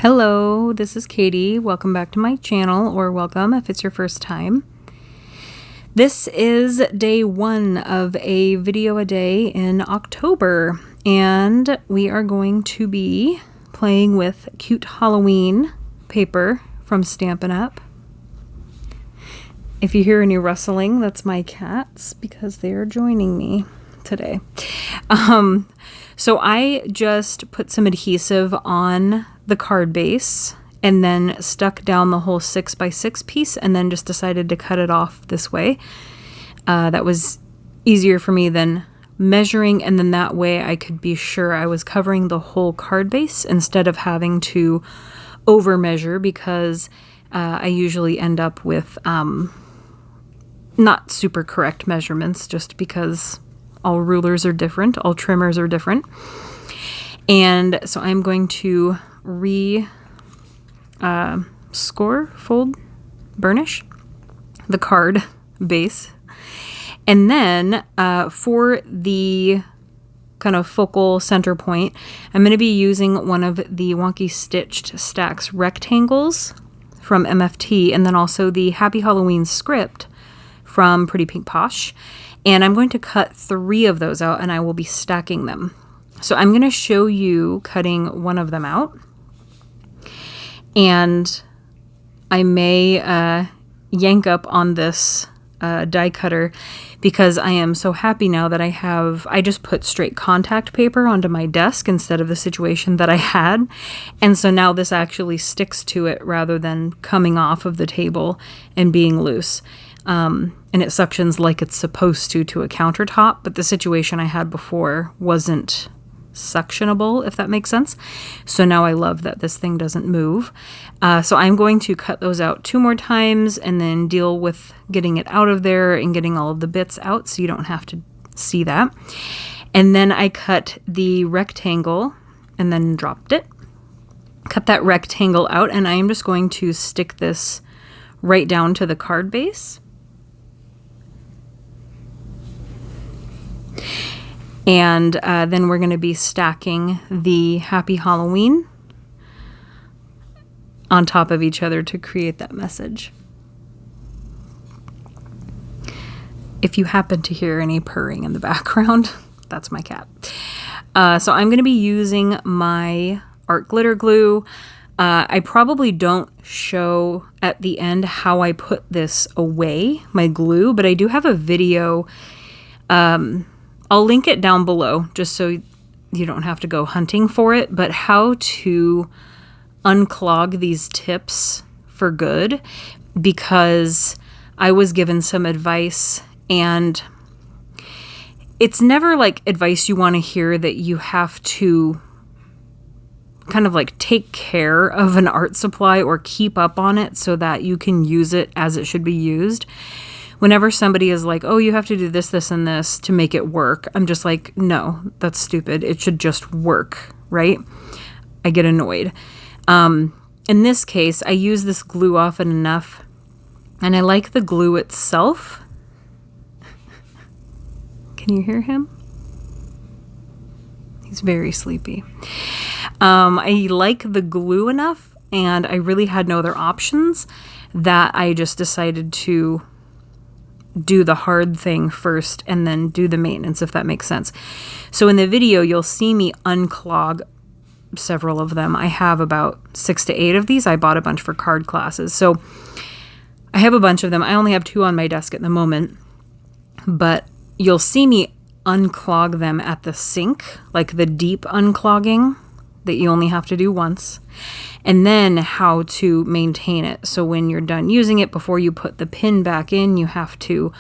Hello, this is Katie. Welcome back to my channel, or welcome if it's your first time. This is day one of a video a day in October, and we are going to be playing with cute Halloween paper from Stampin' Up. If you hear any rustling, that's my cats because they are joining me today. So I just put some adhesive on the card base and then stuck down the whole 6x6 piece and then just decided to cut it off this way. That was easier for me than measuring, and then that way I could be sure I was covering the whole card base instead of having to over measure, because I usually end up with not super correct measurements just because all rulers are different, all trimmers are different. And so I'm going to fold, burnish the card base. And then for the kind of focal center point, I'm going to be using one of the Wonky Stitched Stacks rectangles from MFT, and then also the Happy Halloween script from Pretty Pink Posh. And I'm going to cut 3 of those out, and I will be stacking them. So I'm going to show you cutting one of them out. And I may yank up on this die cutter because I am so happy now that I just put straight contact paper onto my desk instead of the situation that I had. And so now this actually sticks to it rather than coming off of the table and being loose. And it suctions like it's supposed to a countertop, but the situation I had before wasn't suctionable, if that makes sense. So now I love that this thing doesn't move. So I'm going to cut those out 2 more times and then deal with getting it out of there and getting all of the bits out so you don't have to see that. And then I cut the rectangle and then dropped it. Cut that rectangle out, and I am just going to stick this right down to the card base. And then we're going to be stacking the Happy Halloween on top of each other to create that message. If you happen to hear any purring in the background, that's my cat. So I'm going to be using my art glitter glue. I probably don't show at the end how I put this away, my glue, but I do have a video. I'll link it down below just so you don't have to go hunting for it, but how to unclog these tips for good, because I was given some advice, and it's never like advice you want to hear that you have to kind of like take care of an art supply or keep up on it so that you can use it as it should be used. Whenever somebody is like, oh, you have to do this, this, and this to make it work, I'm just like, no, that's stupid. It should just work, right? I get annoyed. In this case, I use this glue often enough, and I like the glue itself. Can you hear him? He's very sleepy. I like the glue enough, and I really had no other options, that I just decided to do the hard thing first and then do the maintenance, if that makes sense. So in the video, you'll see me unclog several of them. I have about 6 to 8 of these. I bought a bunch for card classes. So I have a bunch of them. I only have 2 on my desk at the moment, but you'll see me unclog them at the sink, like the deep unclogging that you only have to do once, and then how to maintain it. So when you're done using it, before you put the pin back in, you have to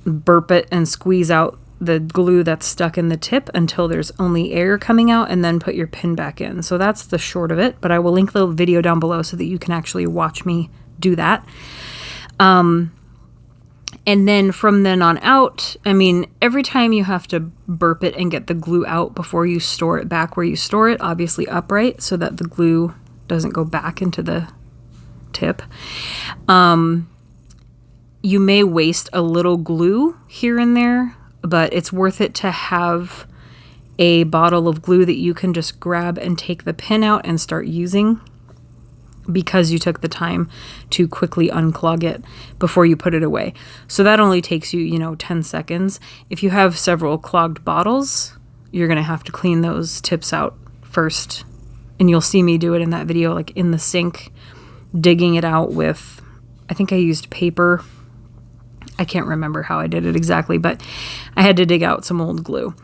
burp it and squeeze out the glue that's stuck in the tip until there's only air coming out, and then put your pin back in. So that's the short of it, but I will link the video down below so that you can actually watch me do that. And then from then on out, I mean, every time you have to burp it and get the glue out before you store it back where you store it, obviously upright, so that the glue doesn't go back into the tip. You may waste a little glue here and there, but it's worth it to have a bottle of glue that you can just grab and take the pin out and start using. because you took the time to quickly unclog it before you put it away. So that only takes you, 10 seconds. If you have several clogged bottles, you're going to have to clean those tips out first. And you'll see me do it in that video, like in the sink, digging it out with, I think I used paper. I can't remember how I did it exactly, but I had to dig out some old glue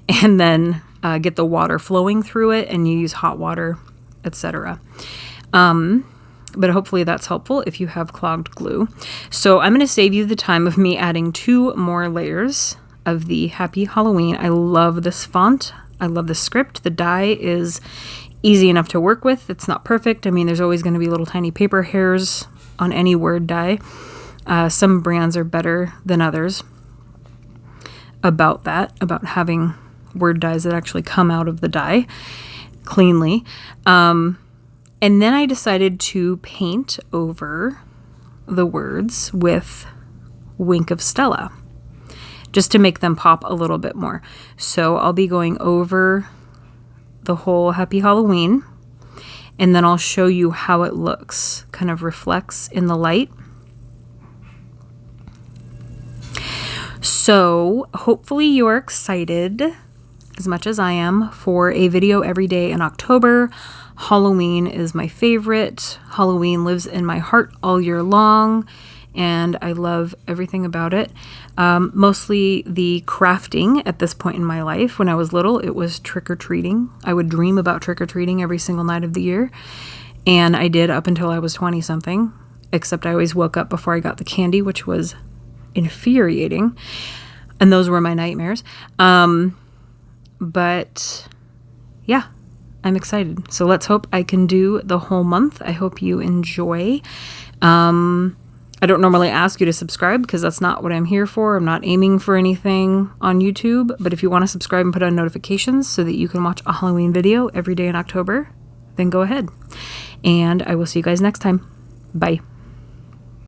and then get the water flowing through it, and you use hot water, etc. But hopefully that's helpful if you have clogged glue. So I'm going to save you the time of me adding 2 more layers of the Happy Halloween. I love this font. I love the script. The die is easy enough to work with. It's not perfect. I mean, there's always going to be little tiny paper hairs on any word die. Some brands are better than others about that, about having word dies that actually come out of the die cleanly. And then I decided to paint over the words with Wink of Stella, just to make them pop a little bit more. So I'll be going over the whole Happy Halloween, and then I'll show you how it looks, kind of reflects in the light. So hopefully you're excited as much as I am for a video every day in October. Halloween is my favorite. Halloween lives in my heart all year long, and I love everything about it. Mostly the crafting at this point in my life. When I was little, it was trick-or-treating. I would dream about trick-or-treating every single night of the year, and I did up until I was 20-something, except I always woke up before I got the candy, which was infuriating, and those were my nightmares. But yeah, I'm excited. So let's hope I can do the whole month. I hope you enjoy. I don't normally ask you to subscribe because that's not what I'm here for. I'm not aiming for anything on YouTube, but if you want to subscribe and put on notifications so that you can watch a Halloween video every day in October, then go ahead. And I will see you guys next time. Bye.